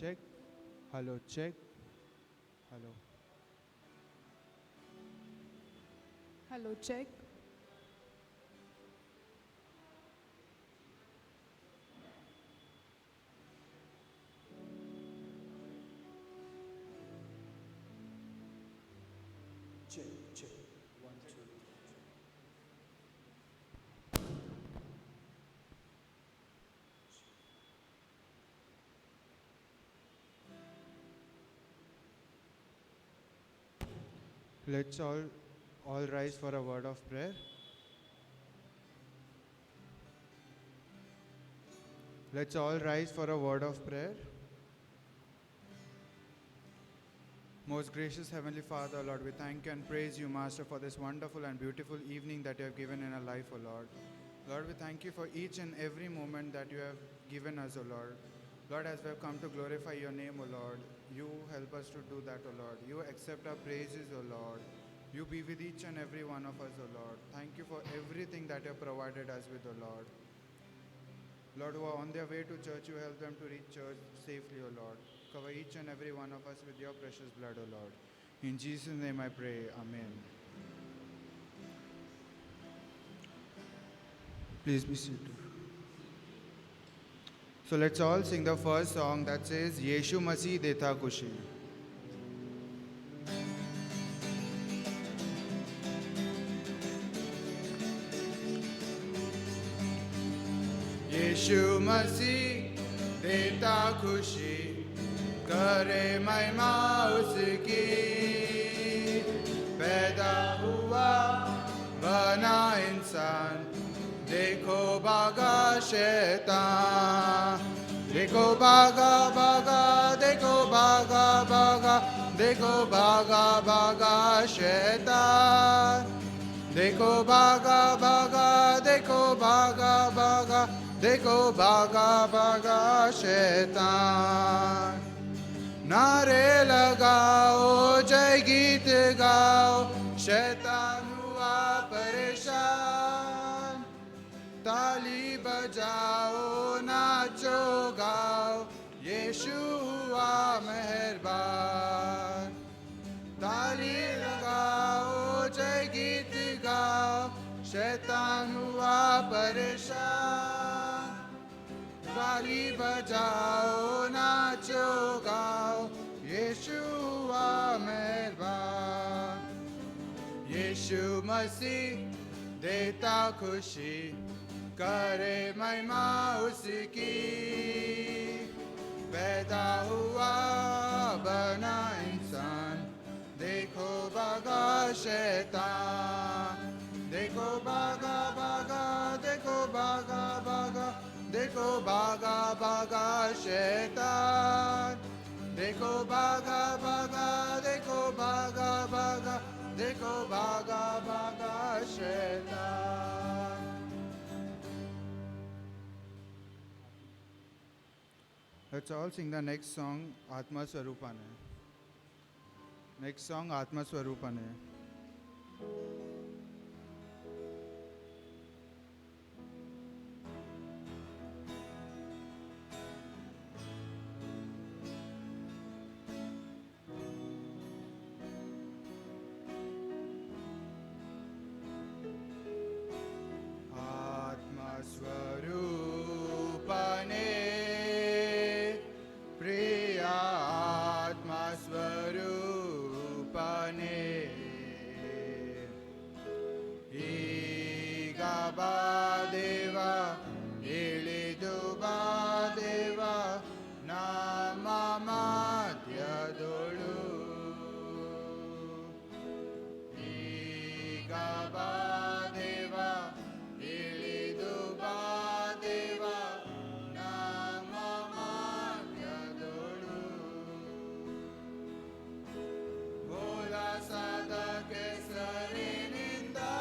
check. Hello, check. Hello. Hello, check. Check, check. 1, 2, 3. Let's all rise for a word of prayer. Let's all rise for a word of prayer. Most gracious Heavenly Father, Lord, we thank you and praise you, Master, for this wonderful and beautiful evening that you have given in our life, O Lord. Lord, we thank you for each and every moment that you have given us, O Lord. Lord, as we have come to glorify your name, O Lord, you help us to do that, O Lord. You accept our praises, O Lord. You be with each and every one of us, O Lord. Thank you for everything that you have provided us with, O Lord. Lord, who are on their way to church, you help them to reach church safely, O Lord. Cover each and every one of us with your precious blood, O Lord. In Jesus' name I pray. Amen. Please be seated. So let's all sing the first song that says, Yeshu Masih Deta Kushi. यीशु मसीह देता खुशी करे महिमा उसकी पैदा हुआ बना इंसान देखो भागा शैतान देखो भागा भागा देखो भागा भागा देखो भागा भागा शैतान देखो भागा भागा देखो भागा भागा देखो भागा भागा शैतान नारे लगाओ जय गीत गाओ शैतान हुआ परेशान ताली बजाओ नाचो गाओ यीशु हुआ मेहरबान ताली लगाओ जय गीत गाओ शैतान हुआ परेशान ताली बजाओ नाचो गाओ यीशु हुआ मेहरबान यीशु मसीह देता खुशी करे महिमा उसकी पैदा हुआ बना इंसान देखो भागा शैतान देखो भागा भागा देखो भागा भागा देखो भागा भागा शैतान देखो भागा भागा देखो भागा भागा देखो भागा भागा शैतान Let's all sing the next song, Atma Swarupane. Next song, Atma Swarupane. Atma Swarupane. Priya Atma Swarupane Igaba Deva Iliduba Deva Nama Madhya Dolu Igaba Deva Iliduba Deva Nama Madhya Dolu Bhola Sada Kesari Ninda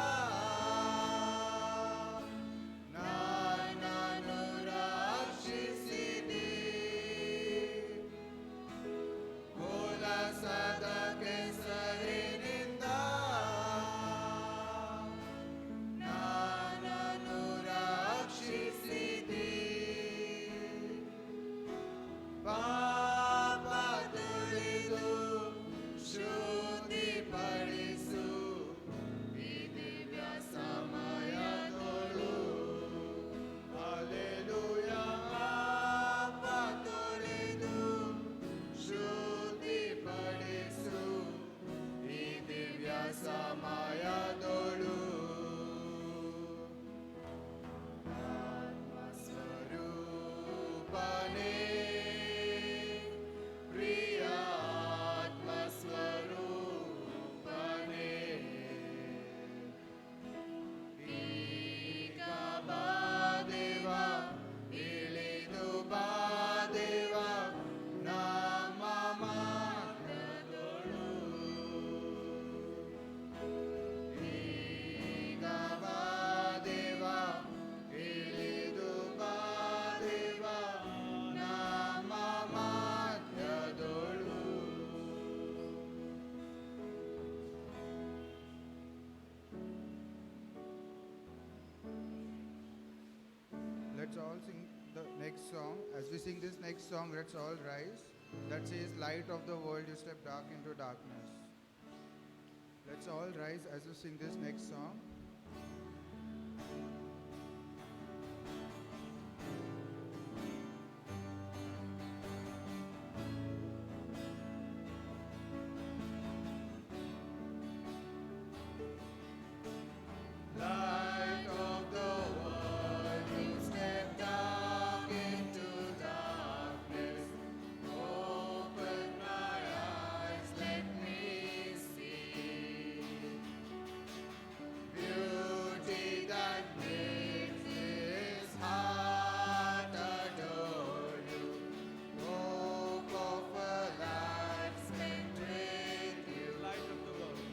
all sing the next song. As we sing this next song, let's all rise. That says, Light of the world, you step dark into darkness. Let's all rise as we sing this next song. Light of the world, you step dark into darkness. Open my eyes, let me see beauty that makes this heart adore you. Hope of a life spent with you. Light of the world.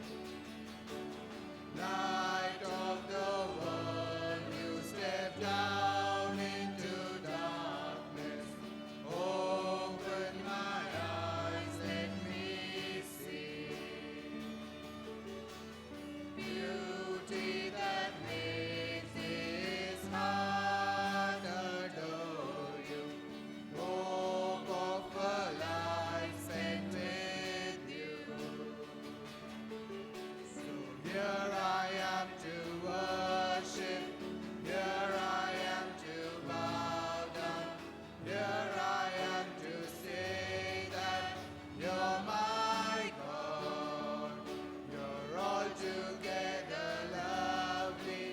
Light of the world, you step down into darkness. Open my eyes, let me see beauty that makes this heart adore you. Hope of a life spent with you. So here I am to worship, here I am to bow down, here I am to say that you're my God. You're altogether lovely,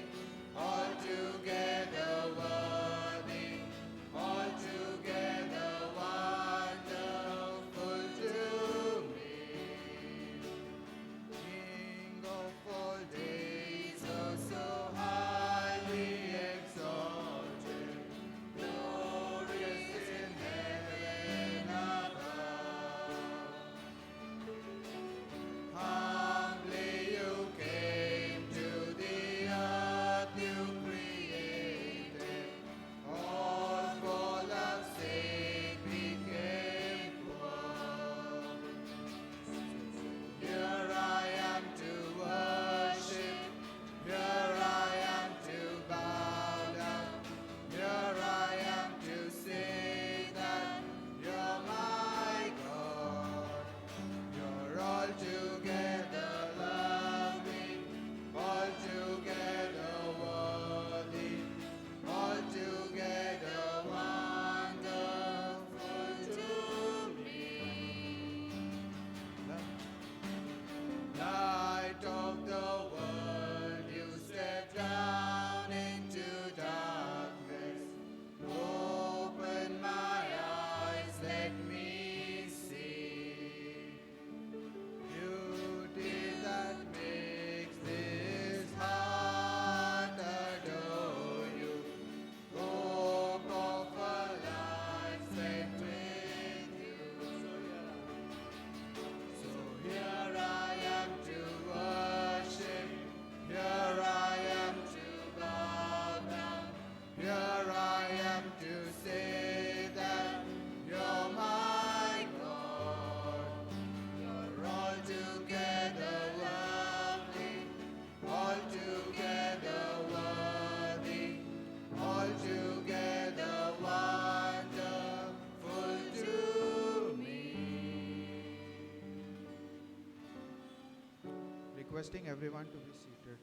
altogether worthy, altogether wonderful to me. King of all days, oh so highly exalted, glorious in heaven above. Humbly you came to the earth you created, all for love's sake became poor. Here I am to worship, here I am to bow down, here I am to say that you're my God. You're altogether lovely, altogether worthy, altogether wonderful to me. Light of the world, you step down into darkness. Open my eyes, let me see beauty that makes this heart adore you. Hope of a life spent with you. So here I am to worship, here I am to bow down, here I am to say that you're my God. You're altogether lovely, altogether worthy, altogether wonderful to me. Requesting everyone to be seated.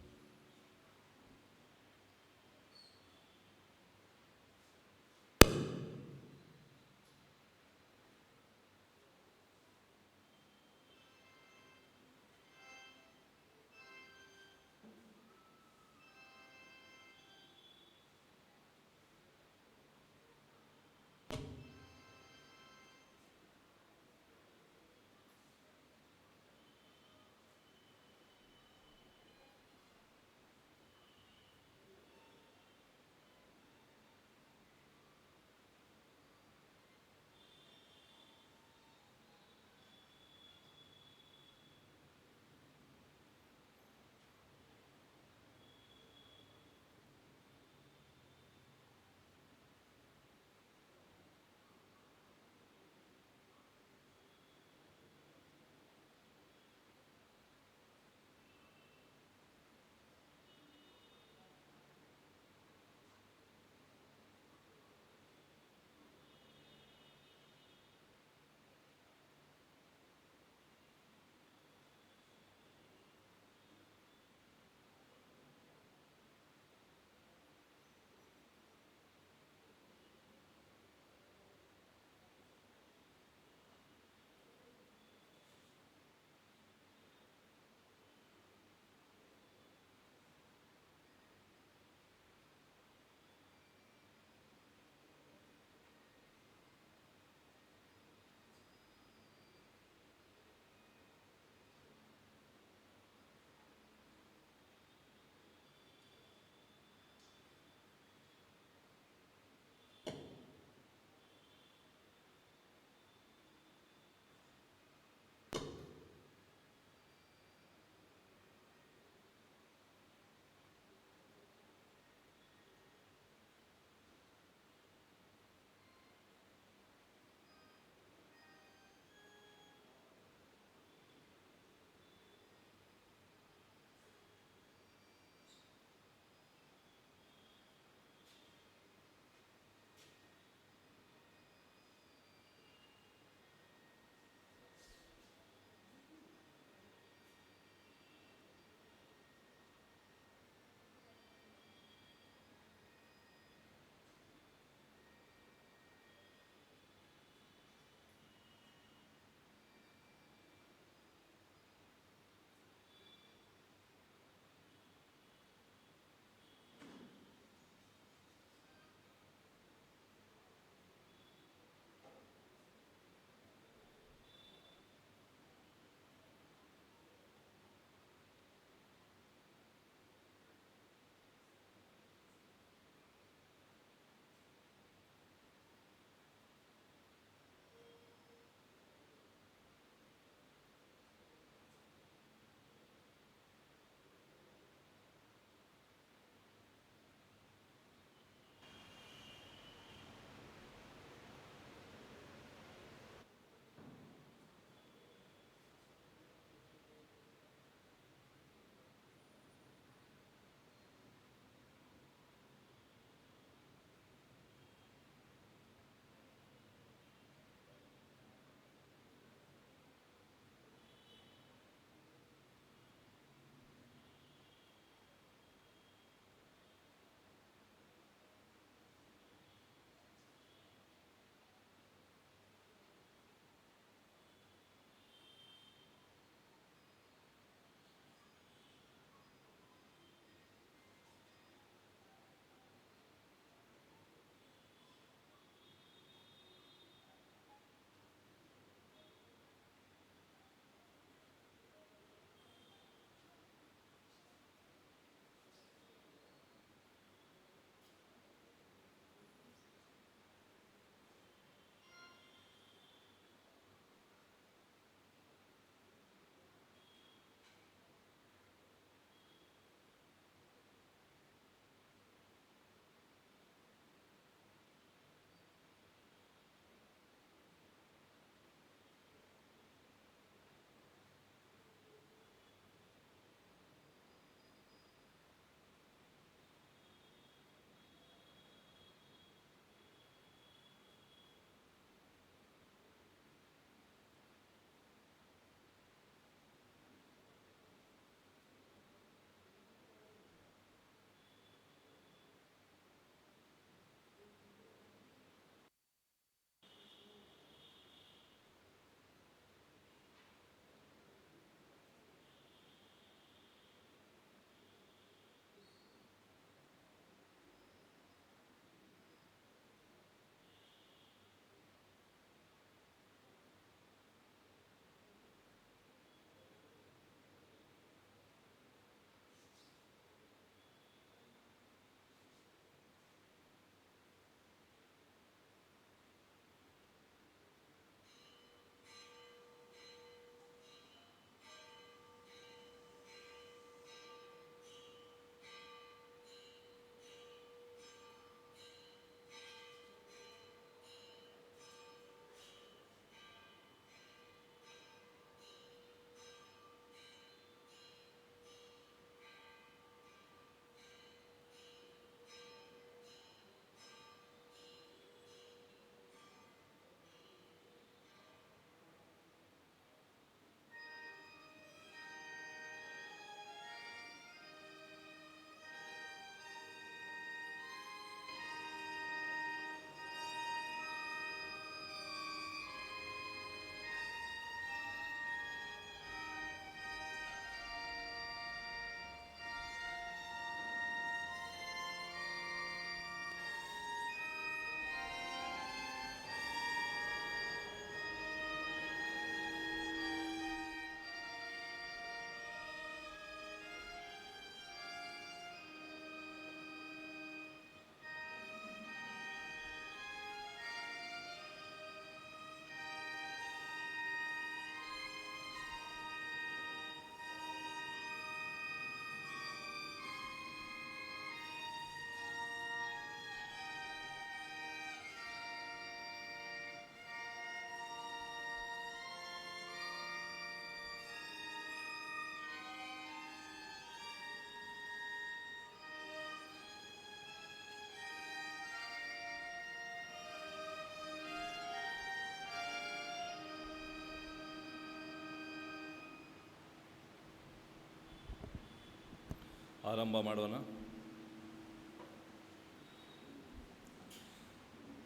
ಆರಂಭ ಮಾಡೋಣ.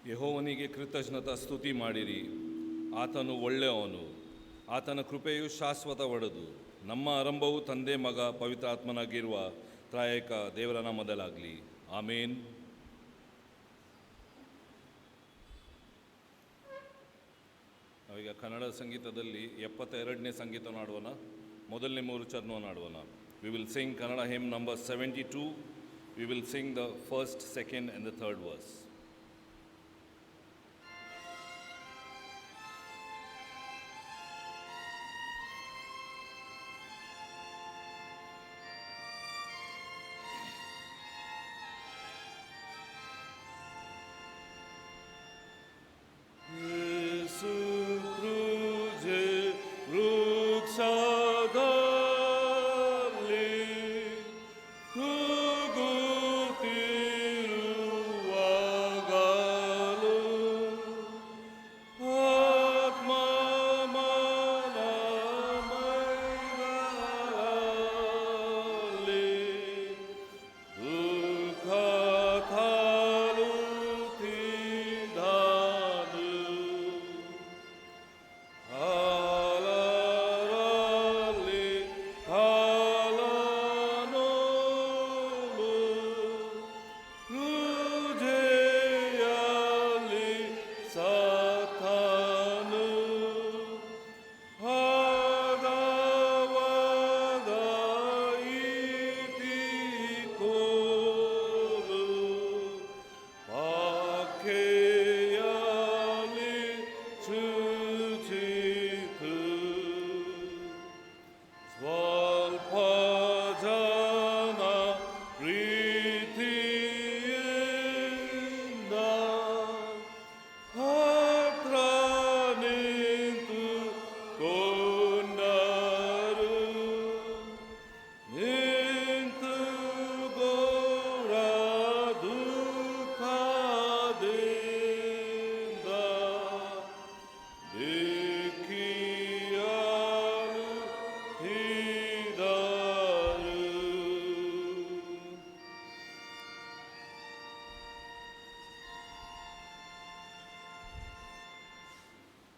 ಯೆಹೋವನಿಗೆ ಕೃತಜ್ಞತಾ ಸ್ತುತಿ ಮಾಡಿರಿ. ಆತನು ಒಳ್ಳೆಯವನು, ಆತನ ಕೃಪೆಯು ಶಾಶ್ವತವಾದುದು. ನಮ್ಮ ಆರಂಭವು ತಂದೆ, ಮಗ, ಪವಿತ್ರಾತ್ಮನಾಗಿರುವ ತ್ರಾಯಕ ದೇವರ ನಾಮದಲ್ಲಾಗಲಿ. ಆಮೇನ್. ನಾವೀಗ ಕನ್ನಡ ಸಂಗೀತದಲ್ಲಿ 72ನೇ ಸಂಗೀತ ಹಾಡುವನ. ಮೊದಲನೇ 3 ಚರಣವನ್ನು ಹಾಡುವನ. We will sing Kannada hymn number 72. We will sing the first, second and the third verse.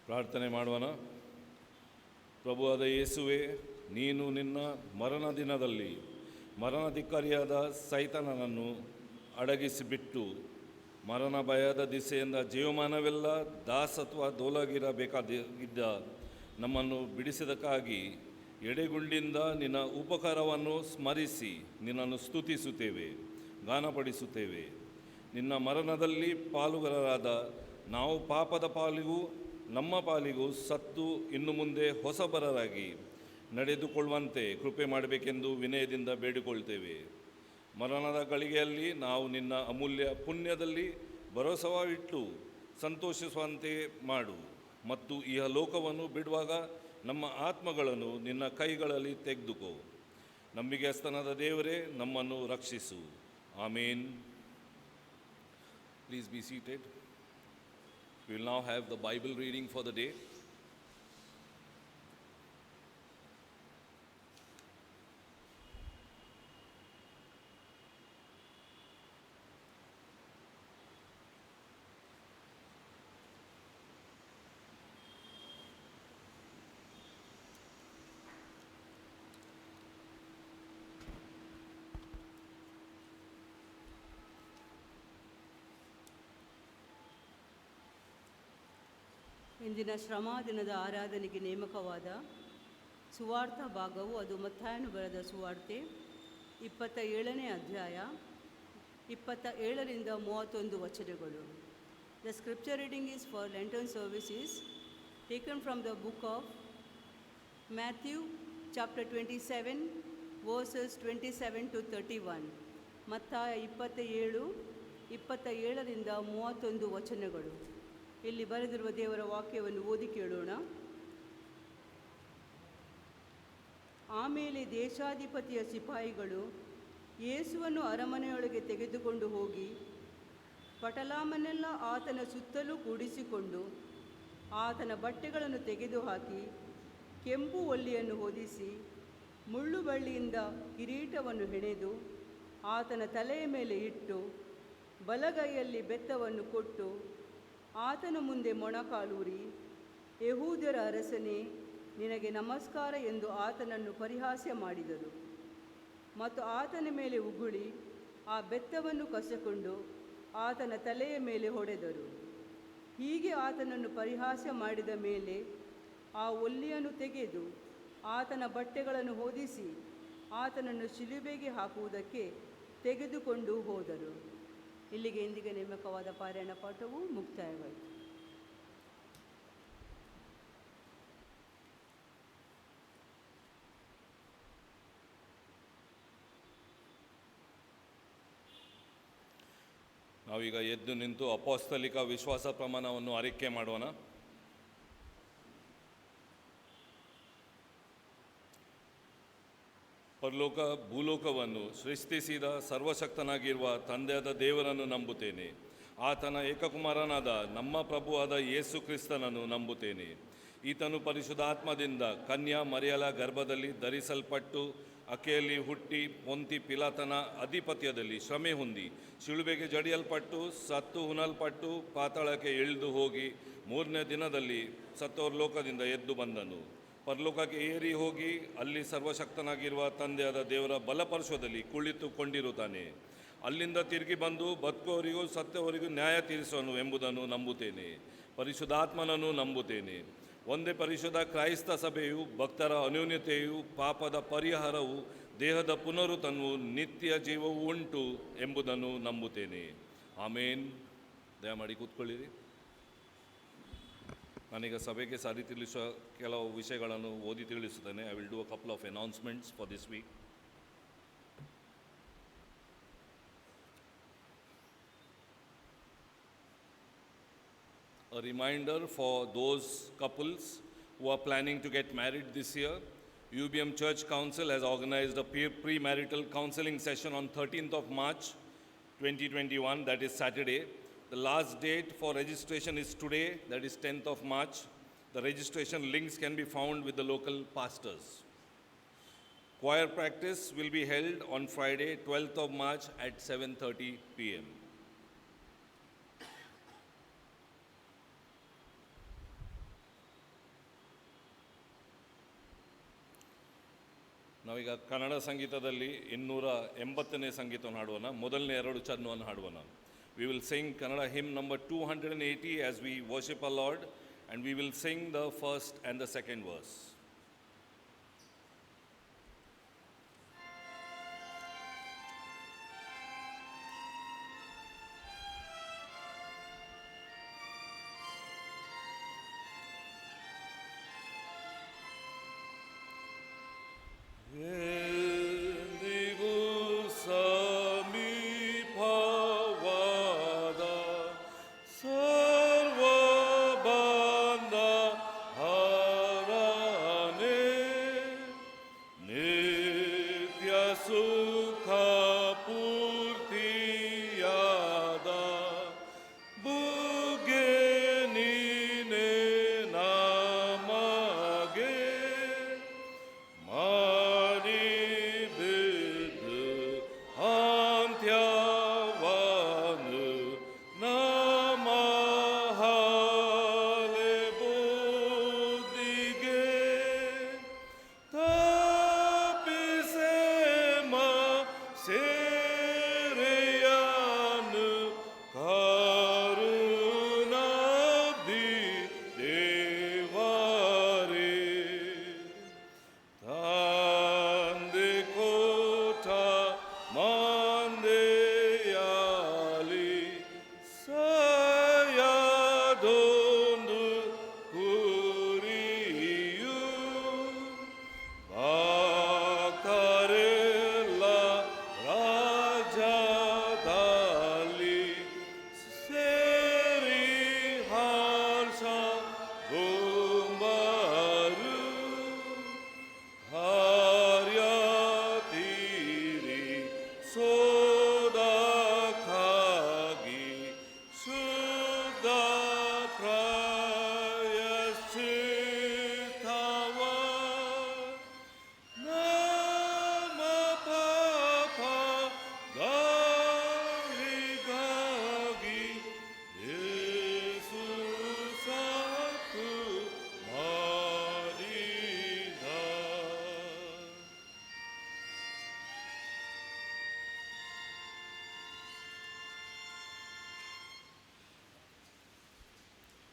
ಪ್ರಾರ್ಥನೆ ಮಾಡೋಣ. ಪ್ರಭುವಾದ ಯೇಸುವೆ, ನೀನು ನಿನ್ನ ಮರಣ ದಿನದಲ್ಲಿ ಮರಣಧಿಕಾರಿಯಾದ ಸೈತಾನನನ್ನು ಅಡಗಿಸಿಬಿಟ್ಟು ಮರಣ ಭಯದ ದಿಸೆಯಿಂದ ಜೀವಮಾನವೆಲ್ಲ ದಾಸತ್ವ ದೋಲಗಿರಬೇಕಾಗಿದ್ದ ನಮ್ಮನ್ನು ಬಿಡಿಸಿದಕ್ಕಾಗಿ ಎಡೆಗುಂಡಿಂದ ನಿನ್ನ ಉಪಕಾರವನ್ನು ಸ್ಮರಿಸಿ ನಿನ್ನನ್ನು ಸ್ತುತಿಸುತ್ತೇವೆ, ಗಾನಪಡಿಸುತ್ತೇವೆ. ನಿನ್ನ ಮರಣದಲ್ಲಿ ಪಾಲುಗಾರರಾದ ನಾವು ಪಾಪದ ಪಾಲಿಗೂ ನಮ್ಮ ಪಾಲಿಗೂ ಸತ್ತು ಇನ್ನು ಮುಂದೆ ಹೊಸಬರರಾಗಿ ನಡೆದುಕೊಳ್ಳುವಂತೆ ಕೃಪೆ ಮಾಡಬೇಕೆಂದು ವಿನಯದಿಂದ ಬೇಡಿಕೊಳ್ತೇವೆ. ಮರಣದ ಗಳಿಗೆಯಲ್ಲಿ ನಾವು ನಿನ್ನ ಅಮೂಲ್ಯ ಪುಣ್ಯದಲ್ಲಿ ಭರವಸವಿಟ್ಟು ಸಂತೋಷಿಸುವಂತೆ ಮಾಡು. ಮತ್ತು ಈ ಲೋಕವನ್ನು ಬಿಡುವಾಗ ನಮ್ಮ ಆತ್ಮಗಳನ್ನು ನಿನ್ನ ಕೈಗಳಲ್ಲಿ ತೆಗೆದುಕೋ. ನಂಬಿಕೆಸ್ತನದ ದೇವರೇ, ನಮ್ಮನ್ನು ರಕ್ಷಿಸು. Amen. Please be seated. We will now have the Bible reading for the day. ಇಂದಿನ ಶ್ರಮಾ ದಿನದ ಆರಾಧನೆಗೆ ನೇಮಕವಾದ ಸುವಾರ್ಥ ಭಾಗವು ಅದು ಮತ್ತಾಯನು ಬರೆದ ಸುವಾರ್ತೆ 27ನೇ ಅಧ್ಯಾಯ 27ರಿಂದ 31 ವಚನಗಳು. The scripture reading is for Lenten service is taken from the book of Matthew chapter 27 verses 27 to 31. ಮತ್ತಾಯ 27ರಿಂದ 31 ವಚನಗಳು. ಇಲ್ಲಿ ಬರೆದಿರುವ ದೇವರ ವಾಕ್ಯವನ್ನು ಓದಿ ಕೇಳೋಣ. ಆಮೇಲೆ ದೇಶಾಧಿಪತಿಯ ಸಿಪಾಯಿಗಳು ಯೇಸುವನ್ನು ಅರಮನೆಯೊಳಗೆ ತೆಗೆದುಕೊಂಡು ಹೋಗಿ ಪಟಲಾಮನ್ನೆಲ್ಲ ಆತನ ಸುತ್ತಲೂ ಕೂಡಿಸಿಕೊಂಡು ಆತನ ಬಟ್ಟೆಗಳನ್ನು ತೆಗೆದುಹಾಕಿ ಕೆಂಪು ಒಳ್ಳಿಯನ್ನು ಹೊದಿಸಿ ಮುಳ್ಳುಬಳ್ಳಿಯಿಂದ ಕಿರೀಟವನ್ನು ಹೆಣೆದು ಆತನ ತಲೆಯ ಮೇಲೆ ಇಟ್ಟು ಬಲಗೈಯಲ್ಲಿ ಬೆತ್ತವನ್ನು ಕೊಟ್ಟು ಆತನ ಮುಂದೆ ಮೊಣಕಾಲೂರಿ, ಯೆಹೂದ್ಯರ ಅರಸನೇ, ನಿನಗೆ ನಮಸ್ಕಾರ ಎಂದು ಆತನನ್ನು ಪರಿಹಾಸ್ಯ ಮಾಡಿದರು. ಮತ್ತು ಆತನ ಮೇಲೆ ಉಗುಳಿ ಆ ಬೆತ್ತವನ್ನು ಕಸಿಕೊಂಡು ಆತನ ತಲೆಯ ಮೇಲೆ ಹೊಡೆದರು. ಹೀಗೆ ಆತನನ್ನು ಪರಿಹಾಸ್ಯ ಮಾಡಿದ ಮೇಲೆ ಆ ಒಲ್ಲಿಯನ್ನು ತೆಗೆದು ಆತನ ಬಟ್ಟೆಗಳನ್ನು ಹೊದಿಸಿ ಆತನನ್ನು ಶಿಲುಬೆಗೆ ಹಾಕುವುದಕ್ಕೆ ತೆಗೆದುಕೊಂಡು ಹೋದರು. ಇಲ್ಲಿಗೆ ಇಂದಿಗೆ ನೇಮಕವಾದ ಪಾರಾಯಣ ಪಾಠವು ಮುಕ್ತಾಯವಾಯಿತು. ನಾವೀಗ ಎದ್ದು ನಿಂತು ಅಪೊಸ್ತಲಿಕ ವಿಶ್ವಾಸ ಪ್ರಮಾಣವನ್ನು ಅರಿಕೆ ಮಾಡೋಣ. ಪರಲೋಕ ಭೂಲೋಕವನ್ನು ಸೃಷ್ಟಿಸಿದ ಸರ್ವಶಕ್ತನಾಗಿರುವ ತಂದೆಯಾದ ದೇವರನ್ನು ನಂಬುತ್ತೇನೆ. ಆತನ ಏಕಕುಮಾರನಾದ ನಮ್ಮ ಪ್ರಭುವಾದ ಯೇಸು ಕ್ರಿಸ್ತನನ್ನು ನಂಬುತ್ತೇನೆ. ಈತನು ಪರಿಶುದ್ಧಾತ್ಮದಿಂದ ಕನ್ಯಾ ಮರಿಯಳ ಗರ್ಭದಲ್ಲಿ ಧರಿಸಲ್ಪಟ್ಟು ಅಕೆಯಲ್ಲಿ ಹುಟ್ಟಿ ಪೊಂತಿ ಪಿಲಾತನ ಅಧಿಪತ್ಯದಲ್ಲಿ ಶ್ರಮೆ ಹೊಂದಿ ಶಿಲುಬೆಗೆ ಜಡಿಯಲ್ಪಟ್ಟು ಸತ್ತು ಹುಣಲ್ಪಟ್ಟು ಪಾತಾಳಕ್ಕೆ ಇಳಿದು ಹೋಗಿ ಮೂರನೇ ದಿನದಲ್ಲಿ ಸತ್ತೋರ್ ಲೋಕದಿಂದ ಎದ್ದು ಬಂದನು. ಪರಲೋಕಕ್ಕೆ ಏರಿ ಹೋಗಿ ಅಲ್ಲಿ ಸರ್ವಶಕ್ತನಾಗಿರುವ ತಂದೆಯಾದ ದೇವರ ಬಲಪರ್ಶ್ವದಲ್ಲಿ ಕುಳಿತುಕೊಂಡಿರುತ್ತಾನೆ. ಅಲ್ಲಿಂದ ತಿರುಗಿ ಬಂದು ಬದುಕೋರಿಗೂ ಸತ್ತವರಿಗೂ ನ್ಯಾಯ ತೀರಿಸುವನು ಎಂಬುದನ್ನು ನಂಬುತ್ತೇನೆ. ಪರಿಶುದ್ಧಾತ್ಮನನ್ನು ನಂಬುತ್ತೇನೆ. ಒಂದೇ ಪರಿಶುದ್ಧ ಕ್ರೈಸ್ತ ಸಭೆಯು, ಭಕ್ತರ ಅನ್ಯೋನ್ಯತೆಯು, ಪಾಪದ ಪರಿಹಾರವು, ದೇಹದ ಪುನರುತ್ಥಾನವು, ನಿತ್ಯ ಜೀವವು ಉಂಟು ಎಂಬುದನ್ನು ನಂಬುತ್ತೇನೆ. ಆಮೇನ್. ದಯಮಾಡಿ ಕೂತ್ಕೊಳ್ಳಿರಿ. ನಾನೀಗ ಸಭೆಗೆ ಸಾರಿ ತಿಳಿಸುವ ಕೆಲವು ವಿಷಯಗಳನ್ನು ಓದಿ ತಿಳಿಸುತ್ತೇನೆ. I will do a couple of announcements for this week. A reminder for those couples who are planning to get married this year, UBM Church Council has organized a pre-marital counseling session on 13th of March 2021, that is Saturday. The last date for registration is today, that is 10th of March. The registration links can be found with the local pastors. Choir practice will be held on Friday, 12th of March at 7:30 p.m. ನಾವೀಗ ಕನ್ನಡ ಸಂಗೀತದಲ್ಲಿ 280ನೇ ಸಂಗೀತವನ್ನು ಹಾಡುವನ. ಮೊದಲನೇ 2 ಚರಣವನ್ನು ಹಾಡುವನ. We will sing Kannada hymn number 280 as we worship our Lord, and we will sing the first and the second verse.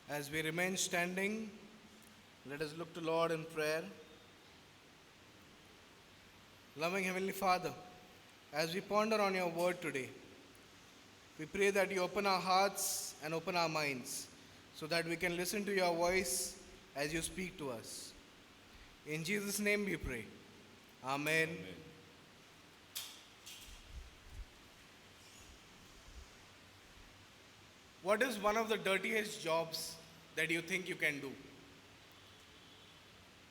As we remain standing, let us look to Lord in prayer. Loving Heavenly Father, as we ponder on your word today, we pray that you open our hearts and open our minds so that we can listen to your voice as you speak to us. In Jesus' name we pray. Amen. Amen. What is one of the dirtiest jobs that you think you can do?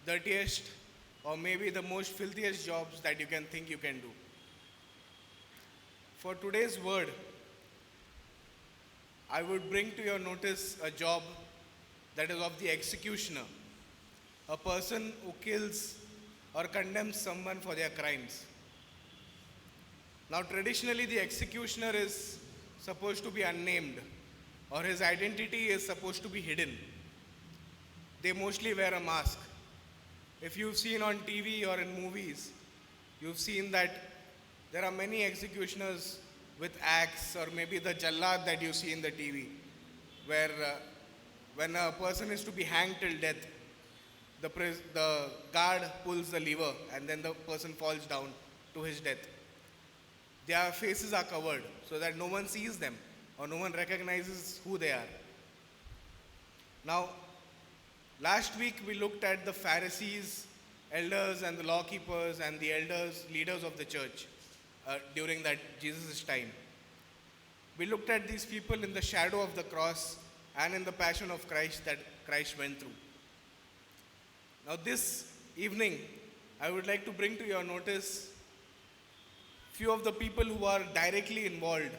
Dirtiest, or maybe the most filthiest jobs that you can think you can do. For today's word, I would bring to your notice a job that is of the executioner, a person who kills or condemns someone for their crimes. Now, traditionally, the executioner is supposed to be unnamed, or his identity is supposed to be hidden. They mostly wear a mask. If you've seen on TV or in movies, you've seen that there are many executioners with axe, or maybe the jallad that you see in the TV, where when a person is to be hanged till death, the guard pulls the lever and then the person falls down to his death. Their faces are covered so that no one sees them or no one recognizes who they are. Now, last week we looked at the Pharisees, elders and the law keepers and the elders, leaders of the church during that Jesus' time. We looked at these people in the shadow of the cross and in the passion of Christ that Christ went through. Now this evening, I would like to bring to your notice few of the people who are directly involved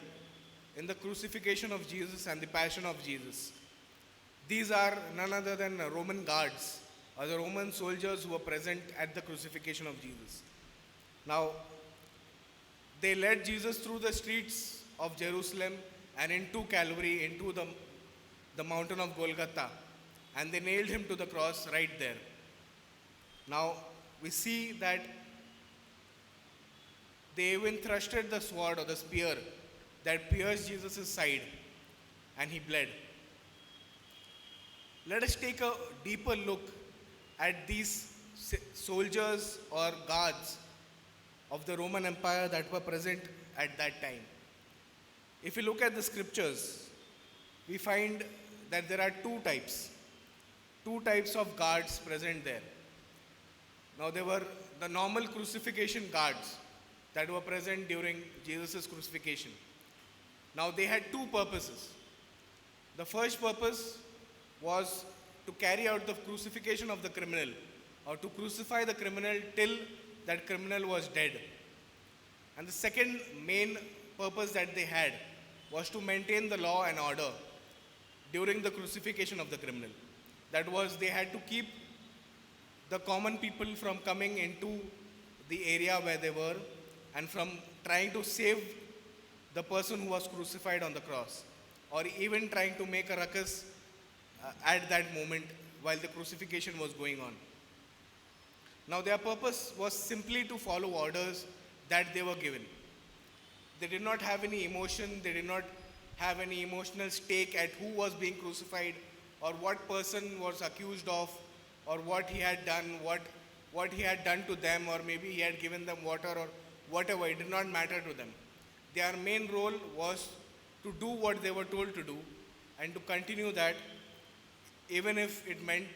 in the crucifixion of Jesus and the passion of Jesus. These are none other than Roman guards or the Roman soldiers who were present at the crucifixion of Jesus. Now, they led Jesus through the streets of Jerusalem and into Calvary, into the mountain of Golgotha, and they nailed him to the cross right there. Now, we see that they even thrusted the sword or the spear that pierced Jesus' side, and he bled. Let us take a deeper look at these soldiers or guards of the Roman Empire that were present at that time. If you look at the scriptures, we find that there are two types of guards present there. Now, there were the normal crucifixion guards that were present during Jesus' crucifixion. Now, they had two purposes. The first purpose was to carry out the crucifixion of the criminal, or to crucify the criminal till that criminal was dead. And the second main purpose that they had was to maintain the law and order during the crucifixion of the criminal. That was, they had to keep the common people from coming into the area where they were and from trying to save the person who was crucified on the cross, or even trying to make a ruckus at that moment while the crucifixion was going on. Now, their purpose was simply to follow orders that they were given. They did not have any emotion, they did not have any emotional stake at who was being crucified or what person was accused of or what he had done, what he had done to them, or maybe he had given them water or whatever. It did not matter to them. Their main role was to do what they were told to do and to continue that even if it meant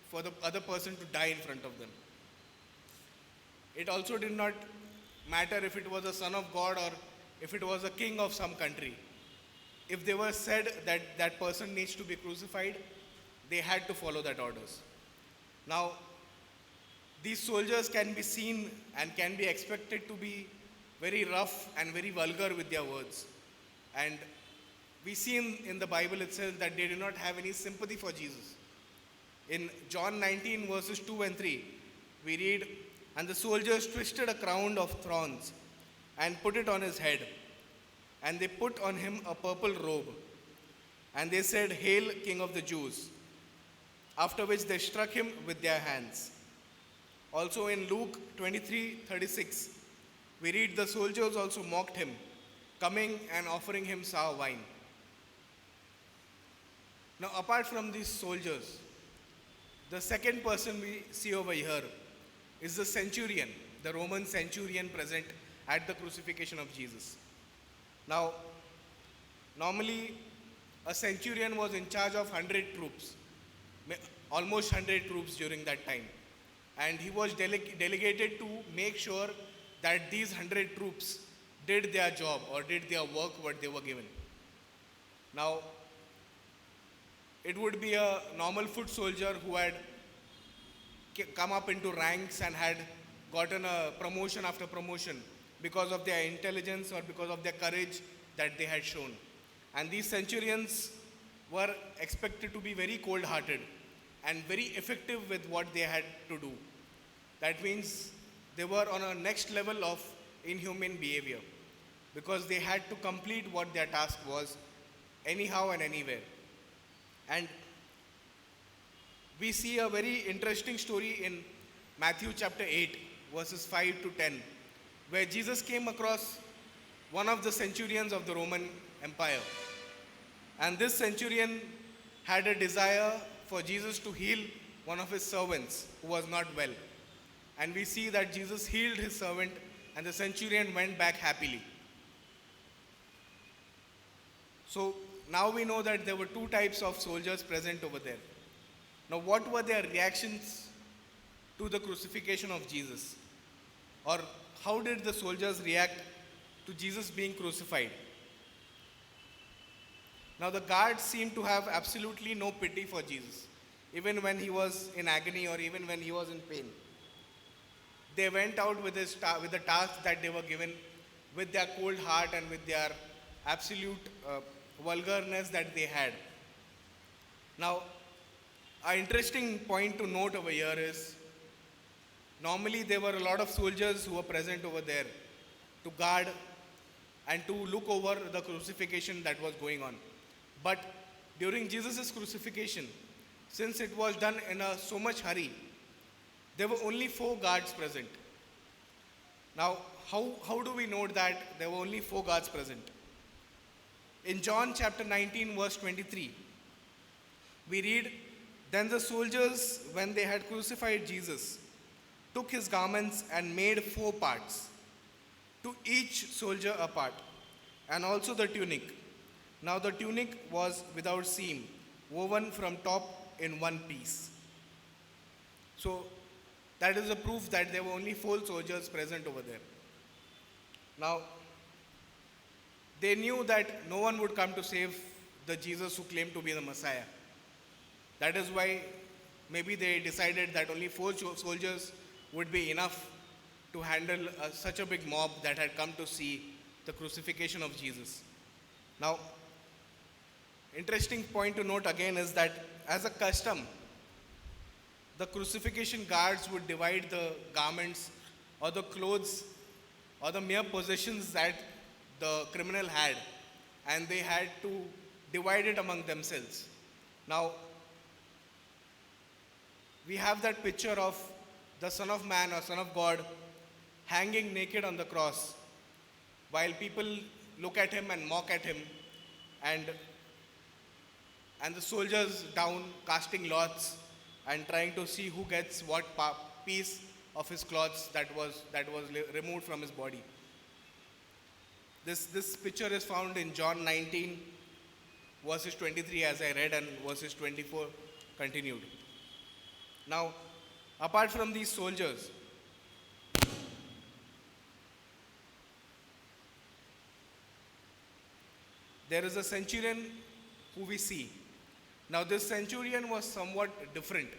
for the other person to die in front of them. It also did not matter if it was a son of God or if it was a king of some country. If they were said that that person needs to be crucified, they had to follow that orders. Now, these soldiers can be seen and can be expected to be very rough and very vulgar with their words. And we see in the Bible itself that they did not have any sympathy for Jesus. In John 19 verses 2 and 3, we read, "And the soldiers twisted a crown of thorns and put it on his head. And they put on him a purple robe. And they said, 'Hail, King of the Jews.' After which they struck him with their hands." Also in Luke 23:36, we read, "The soldiers also mocked him, coming and offering him sour wine." Now, apart from these soldiers, the second person we see over here is the centurion, the Roman centurion present at the crucifixion of Jesus. Now, normally a centurion was in charge of 100 troops, almost 100 troops during that time. And he was delegated to make sure that these 100 troops did their job or did their work what they were given. Now, it would be a normal foot soldier who had come up into ranks and had gotten a promotion after promotion because of their intelligence or because of their courage that they had shown. And these centurions were expected to be very cold-hearted and very effective with what they had to do. That means they were on a next level of inhuman behavior because they had to complete what their task was anyhow and anywhere. And we see a very interesting story in Matthew chapter 8, verses 5 to 10, where Jesus came across one of the centurions of the Roman Empire. And this centurion had a desire for Jesus to heal one of his servants who was not well. And we see that Jesus healed his servant and the centurion went back happily. So now we know that there were two types of soldiers present over there. Now, what were their reactions to the crucifixion of Jesus? Or how did the soldiers react to Jesus being crucified? Now, the guards seemed to have absolutely no pity for Jesus, even when he was in agony or even when he was in pain. They went out with the task that they were given, with their cold heart and with their absolute vulgarness that they had. Now, an interesting point to note over here is, normally there were a lot of soldiers who were present over there to guard and to look over the crucifixion that was going on. But during Jesus' crucifixion, since it was done in so much hurry, there were only 4 guards present. Now, how do we note that there were only 4 guards present? In John chapter 19, verse 23, we read, "Then the soldiers, when they had crucified Jesus, took his garments and made 4 parts, to each soldier a part, and also the tunic. Now the tunic was without seam, woven from top in one piece." So that is a proof that there were only 4 soldiers present over there. Now, they knew that no one would come to save the Jesus who claimed to be the Messiah. That is why maybe they decided that only 4 soldiers would be enough to handle such a big mob that had come to see the crucifixion of Jesus. Now, interesting point to note again is that as a custom, the crucifixion guards would divide the garments or the clothes or the mere possessions that the criminal had, and they had to divide it among themselves. Now, we have that picture of the Son of Man or Son of God hanging naked on the cross, while people look at him and mock at him, and the soldiers down casting lots and trying to see who gets what piece of his clothes that was removed from his body. This picture is found in John 19, verses 23 as I read, and verses 24 continued. Now, apart from these soldiers, there is a centurion who we see. Now, this centurion was somewhat different.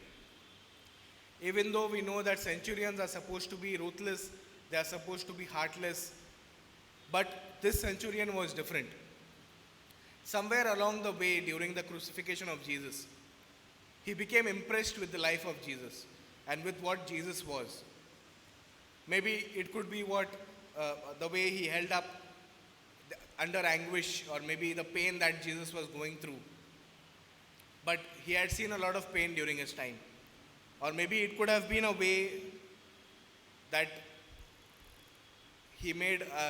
Even though we know that centurions are supposed to be ruthless, they are supposed to be heartless, but this centurion was different. Somewhere along the way during the crucifixion of Jesus, he became impressed with the life of Jesus and with what Jesus was. Maybe it could be the way he held up under anguish, or maybe the pain that Jesus was going through. But he had seen a lot of pain during his time. Or maybe it could have been a way that he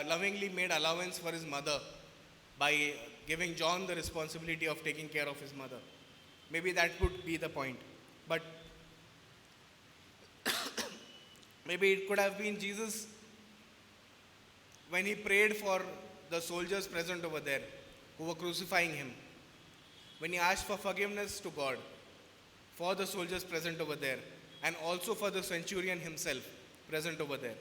lovingly made allowance for his mother by giving John the responsibility of taking care of his mother. Maybe that would be the point. But maybe it could have been Jesus when he prayed for the soldiers present over there who were crucifying him. When he asked for forgiveness to God for the soldiers present over there and also for the centurion himself present over there.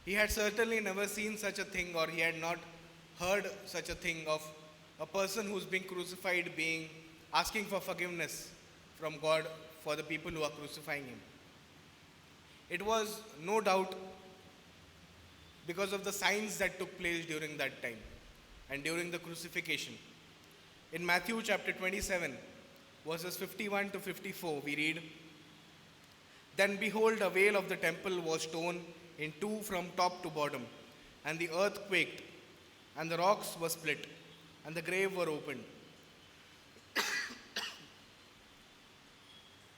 He had certainly never seen such a thing, or he had not heard such a thing of a person who's being crucified being asking for forgiveness from God for the people who are crucifying him. It was no doubt because of the signs that took place during that time and during the crucifixion. In Matthew chapter 27, verses 51 to 54, we read, "Then behold, a veil of the temple was torn in two from top to bottom, and the earth quaked, and the rocks were split, and the grave were opened.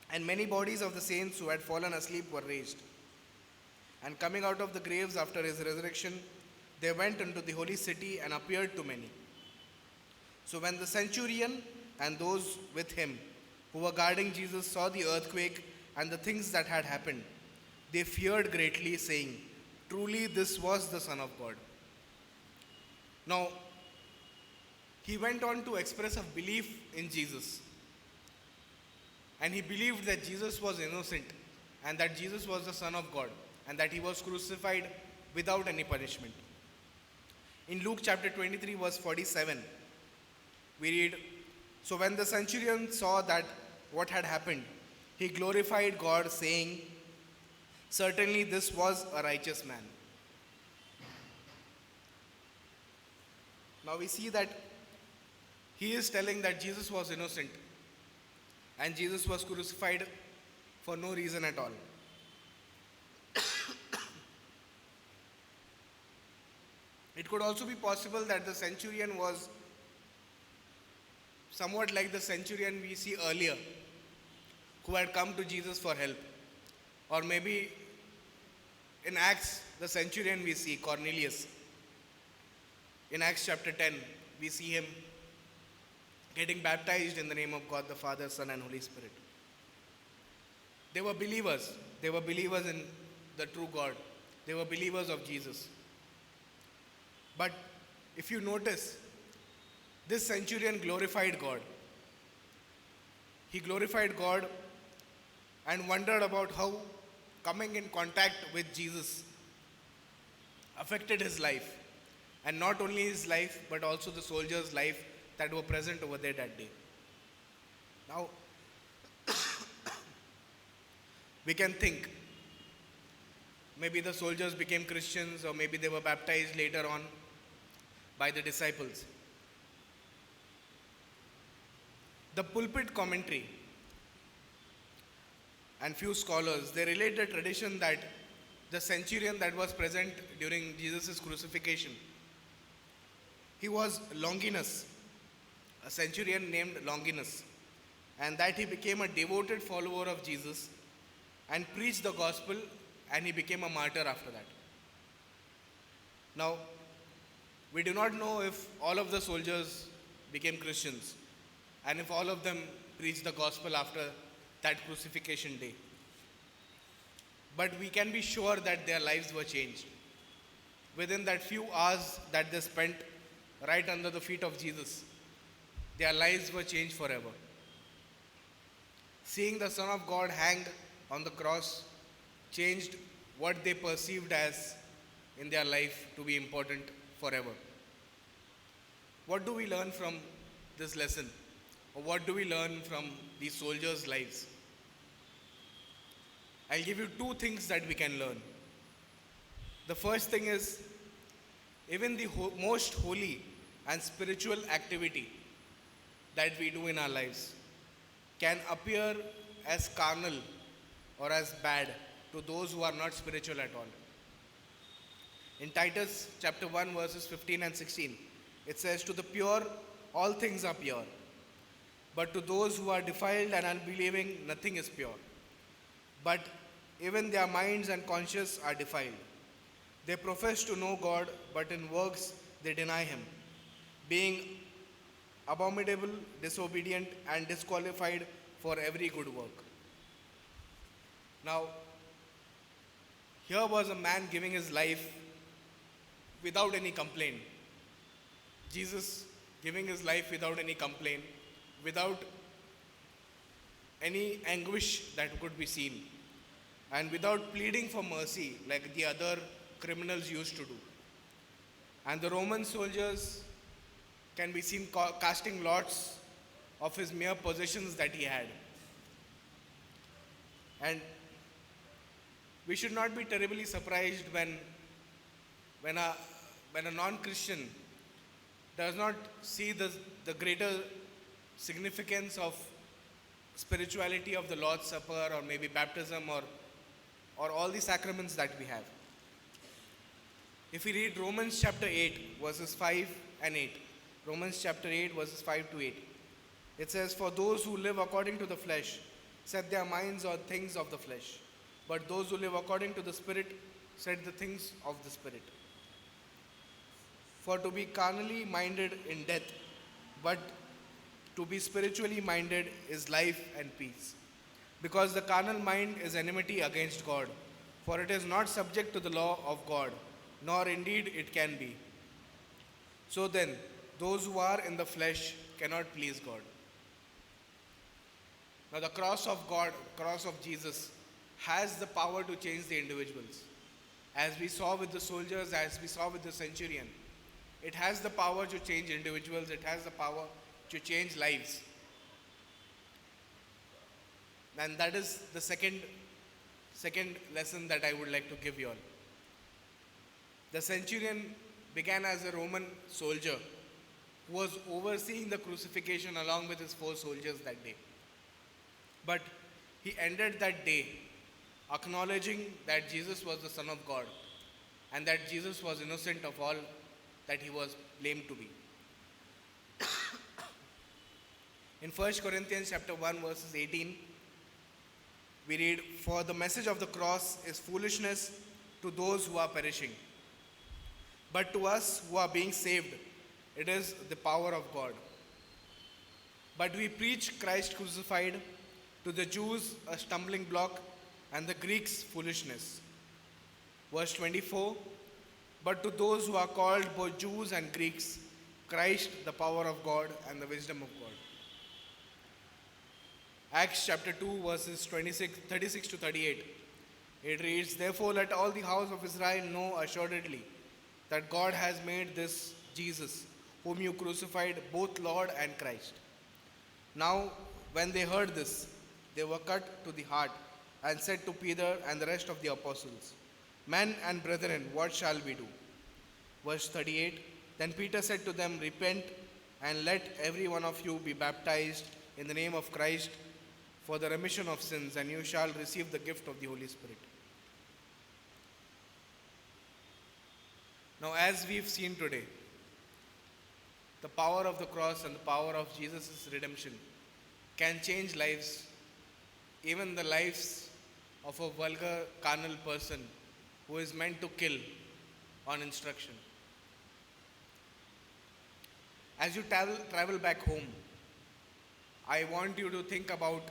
And many bodies of the saints who had fallen asleep were raised. And coming out of the graves after his resurrection, they went into the holy city and appeared to many. So when the centurion and those with him who were guarding Jesus saw the earthquake and the things that had happened, they feared greatly, saying, 'Truly this was the Son of God.'" Now, he went on to express a belief in Jesus. And he believed that Jesus was innocent and that Jesus was the Son of God and that he was crucified without any punishment. In Luke chapter 23, verse 47, we read, "So when the centurion saw that what had happened, he glorified God, saying, 'Certainly this was a righteous man.'" Now we see that he is telling that Jesus was innocent and Jesus was crucified for no reason at all. It could also be possible that the centurion was somewhat like the centurion we see earlier, who had come to Jesus for help. Or maybe in Acts, the centurion we see, Cornelius. In Acts chapter 10, we see him getting baptized in the name of God the Father, Son, and Holy Spirit. They were believers. They were believers in the true God. They were believers of Jesus. But if you notice, this centurion glorified God. He glorified God and wondered about how coming in contact with Jesus affected his life. And not only his life, but also the soldiers' life that were present over there that day. Now, we can think maybe the soldiers became Christians, or maybe they were baptized later on by the disciples. The pulpit commentary and few scholars, they relate the tradition that the centurion that was present during Jesus' crucifixion, he was Longinus, a centurion named Longinus, and that he became a devoted follower of Jesus and preached the gospel, and he became a martyr after that. Now, we do not know if all of the soldiers became Christians and if all of them preached the gospel after that crucifixion day. But we can be sure that their lives were changed. Within that few hours that they spent right under the feet of Jesus, their lives were changed forever. Seeing the Son of God hanged on the cross changed what they perceived as in their life to be important forever. What do we learn from this lesson? Or what do we learn from these soldiers' lives? I'll give you two things that we can learn. The first thing is, even the most holy and spiritual activity that we do in our lives can appear as carnal or as bad to those who are not spiritual at all. In Titus chapter 1, verses 15 and 16, it says, "To the pure, all things are pure. But to those who are defiled and unbelieving, nothing is pure. But even their minds and conscience are defiled. They profess to know God, but in works they deny Him, being abominable, disobedient, and disqualified for every good work. Now, here was a man giving his life without any complaint. Jesus giving his life without any complaint, without any anguish that could be seen, and without pleading for mercy like the other criminals used to do. And the Roman soldiers can be seen casting lots of his mere possessions that he had. And we should not be terribly surprised when a non-Christian does not see the greater significance of spirituality of the Lord's Supper, or maybe baptism, or all the sacraments that we have. If we read Romans chapter 8, verses 5 and 8, Romans chapter 8, verses 5 to 8, it says, "For those who live according to the flesh set their minds on things of the flesh, but those who live according to the Spirit set the things of the Spirit. For to be carnally minded in death, but to be spiritually minded is life and peace. Because the carnal mind is enmity against God, for it is not subject to the law of God, nor indeed it can be. So then, those who are in the flesh cannot please God." Now, the cross of God, cross of Jesus, has the power to change the individuals. As we saw with the soldiers, as we saw with the centurion, it has the power to change individuals, it has the power to change lives. And that is the second lesson that I would like to give you all. The centurion began as a Roman soldier who was overseeing the crucifixion along with his 4 soldiers that day. But he ended that day acknowledging that Jesus was the Son of God and that Jesus was innocent of all that he was blamed to be. In 1 Corinthians chapter 1, verses 18, we read, "For the message of the cross is foolishness to those who are perishing. But to us who are being saved, it is the power of God. But we preach Christ crucified, to the Jews a stumbling block, and the Greeks foolishness." Verse 24, "But to those who are called both Jews and Greeks, Christ the power of God and the wisdom of God." Acts chapter 2, verses 36 to 38. It reads, "Therefore let all the house of Israel know assuredly that God has made this Jesus, whom you crucified, both Lord and Christ." Now, when they heard this, they were cut to the heart and said to Peter and the rest of the apostles, "Men and brethren, what shall we do?" Verse 38, "Then Peter said to them, Repent and let every one of you be baptized in the name of Christ for the remission of sins, and you shall receive the gift of the Holy Spirit." Now, as we've seen today, the power of the cross and the power of Jesus' redemption can change lives, even the lives of a vulgar carnal person who is meant to kill on instruction. As you travel back home, I want you to think about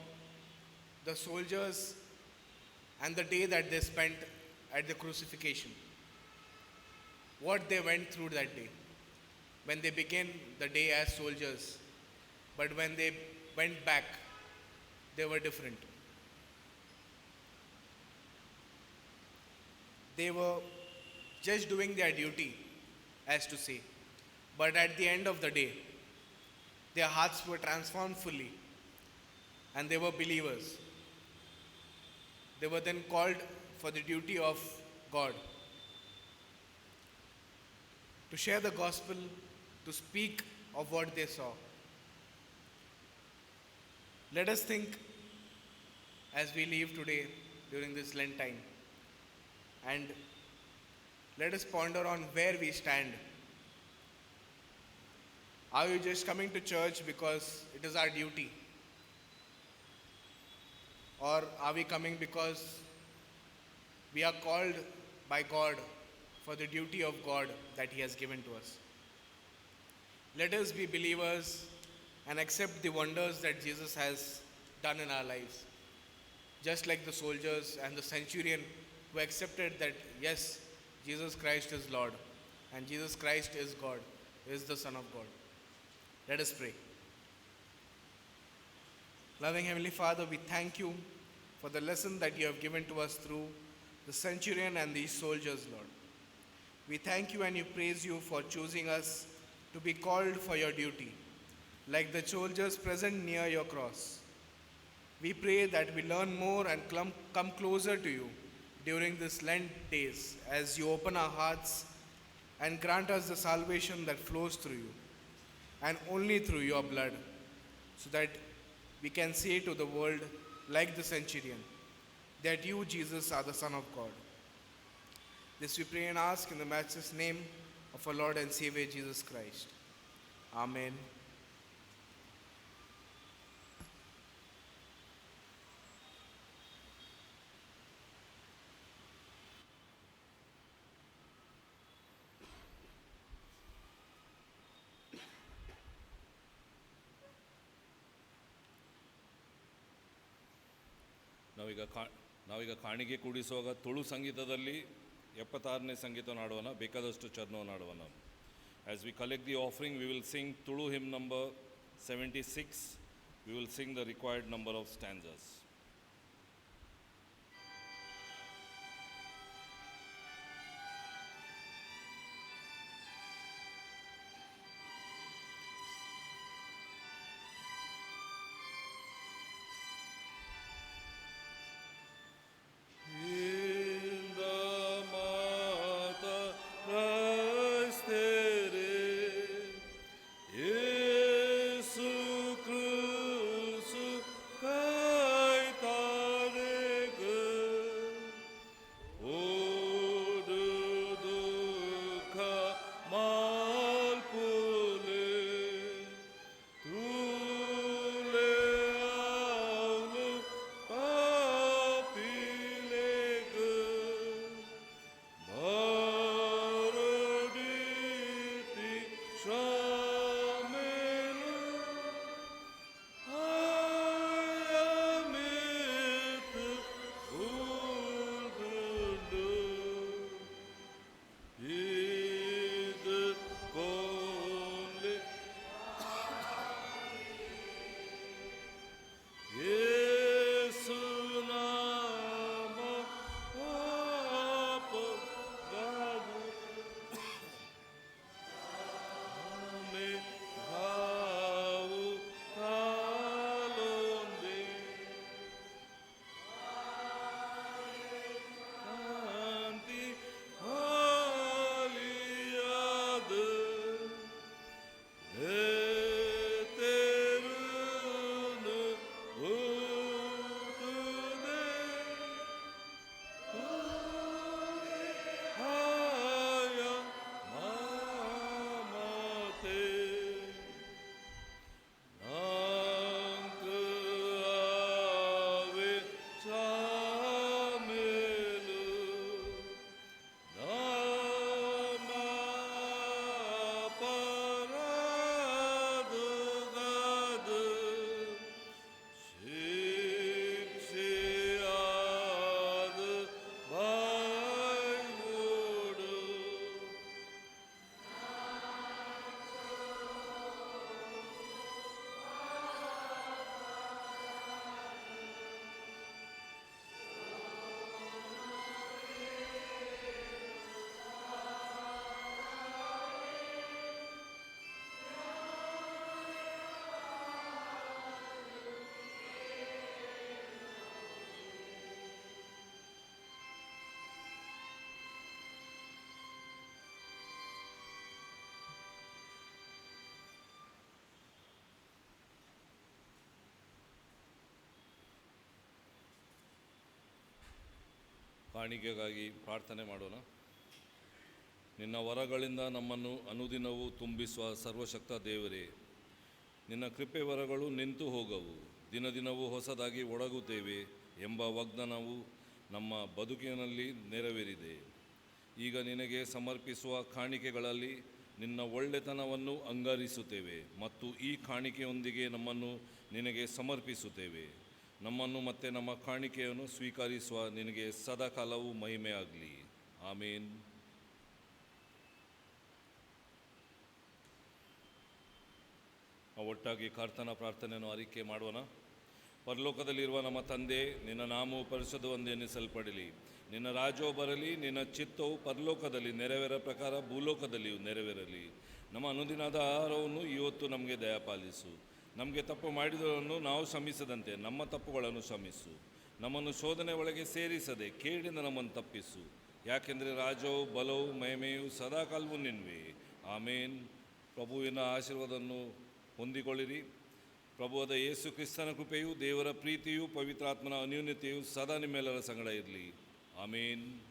the soldiers and the day that they spent at the crucifixion. What they went through that day. When they began the day as soldiers, but when they went back, they were different. They were just doing their duty, as to say. But at the end of the day, their hearts were transformed fully, and they were believers. They were then called for the duty of God, to share the gospel, to speak of what they saw. Let us think as we leave today during this Lent time, and let us ponder on where we stand. Are you just coming to church because it is our duty? Or are we coming because we are called by God for the duty of God that He has given to us? Let us be believers and accept the wonders that Jesus has done in our lives. Just like the soldiers and the centurion who accepted that, yes, Jesus Christ is Lord and Jesus Christ is God, is the Son of God. Let us pray. Loving Heavenly Father, we thank you for the lesson that you have given to us through the centurion and these soldiers, Lord. We thank you and we praise you for choosing us to be called for your duty, like the soldiers present near your cross. We pray that we learn more and come closer to you during this Lent days as you open our hearts and grant us the salvation that flows through you and only through your blood, so that we can say to the world, like the centurion, that you, Jesus, are the Son of God. This we pray and ask in the matchless name of our Lord and Savior Jesus Christ. Amen. ನಾವೀಗ ಕಾಣಿಕೆ ಕೂಡಿಸುವಾಗ ತುಳು ಸಂಗೀತದಲ್ಲಿ 76ನೇ ಸಂಗೀತವನ್ನು ಹಾಡುವನ, ಬೇಕಾದಷ್ಟು ಚರಣವನ್ನು ಹಾಡುವನ. As we collect the offering, we will sing Tulu hymn number 76. We will sing the required number of stanzas. ಕಾಣಿಕೆಗಾಗಿ ಪ್ರಾರ್ಥನೆ ಮಾಡೋಣ. ನಿನ್ನ ವರಗಳಿಂದ ನಮ್ಮನ್ನು ಅನುದಿನವೂ ತುಂಬಿಸುವ ಸರ್ವಶಕ್ತ ದೇವರೇ, ನಿನ್ನ ಕೃಪೆ ವರಗಳು ನಿಂತು ಹೋಗವು, ದಿನದಿನವೂ ಹೊಸದಾಗಿ ಒಡಗುತ್ತೇವೆ ಎಂಬ ವಾಗ್ದಾನವು ನಮ್ಮ ಬದುಕಿನಲ್ಲಿ ನೆರವೇರಿದೆ. ಈಗ ನಿನಗೆ ಸಮರ್ಪಿಸುವ ಕಾಣಿಕೆಗಳಲ್ಲಿ ನಿನ್ನ ಒಳ್ಳೆತನವನ್ನು ಅಂಗೀಕರಿಸುತ್ತೇವೆ ಮತ್ತು ಈ ಕಾಣಿಕೆಯೊಂದಿಗೆ ನಮ್ಮನ್ನು ನಿನಗೆ ಸಮರ್ಪಿಸುತ್ತೇವೆ. ನಮ್ಮನ್ನು ಮತ್ತು ನಮ್ಮ ಕಾಣಿಕೆಯನ್ನು ಸ್ವೀಕರಿಸುವ ನಿನಗೆ ಸದಾಕಾಲವೂ ಮಹಿಮೆಯಾಗಲಿ. ಆಮೇನ್. ಒಟ್ಟಾಗಿ ಕರ್ತನ ಪ್ರಾರ್ಥನೆಯನ್ನು ಅರಿಕೆ ಮಾಡೋಣ. ಪರಲೋಕದಲ್ಲಿರುವ ನಮ್ಮ ತಂದೆ, ನಿನ್ನ ನಾಮವು ಪರಿಶುದ್ಧವೆಂದು ಎನ್ನಿಸಲ್ಪಡಲಿ. ನಿನ್ನ ರಾಜ್ಯವು ಬರಲಿ. ನಿನ್ನ ಚಿತ್ತವು ಪರಲೋಕದಲ್ಲಿ ನೆರವೇರ ಪ್ರಕಾರ ಭೂಲೋಕದಲ್ಲಿಯೂ ನೆರವೇರಲಿ. ನಮ್ಮ ಅನುದಿನದ ಆಹಾರವನ್ನು ಇವತ್ತು ನಮಗೆ ದಯಪಾಲಿಸು. ನಮಗೆ ತಪ್ಪು ಮಾಡಿದವರನ್ನು ನಾವು ಕ್ಷಮಿಸದಂತೆ ನಮ್ಮ ತಪ್ಪುಗಳನ್ನು ಕ್ಷಮಿಸು. ನಮ್ಮನ್ನು ಶೋಧನೆ ಒಳಗೆ ಸೇರಿಸದೆ ಕೇಡಿನ ನಮ್ಮನ್ನು ತಪ್ಪಿಸು. ಯಾಕೆಂದರೆ ರಾಜ್ಯವು ಬಲವು ಮಹಿಮೆಯು ಸದಾಕಾಲವೂ ನಿನ್ವೆ. ಆಮೇನ್. ಪ್ರಭುವಿನ ಆಶೀರ್ವಾದವನ್ನು ಹೊಂದಿಕೊಳ್ಳಿರಿ. ಪ್ರಭುವಾದ ಯೇಸು ಕ್ರಿಸ್ತನ ಕೃಪೆಯು, ದೇವರ ಪ್ರೀತಿಯು, ಪವಿತ್ರಾತ್ಮನ ಅನ್ಯೋನ್ಯತೆಯು ಸದಾ ನಿಮ್ಮೆಲ್ಲರ ಸಂಗಡ ಇರಲಿ. ಆಮೇನ್.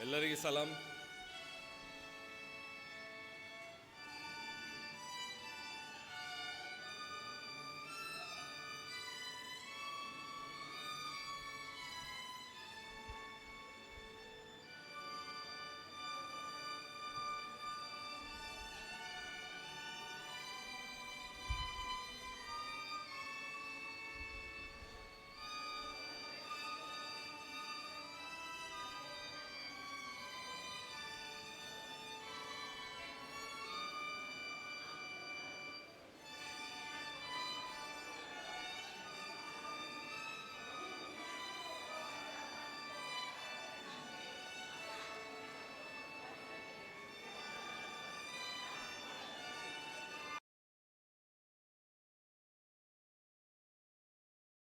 ಎಲ್ಲರಿಗೆ ಸಲಾಂ.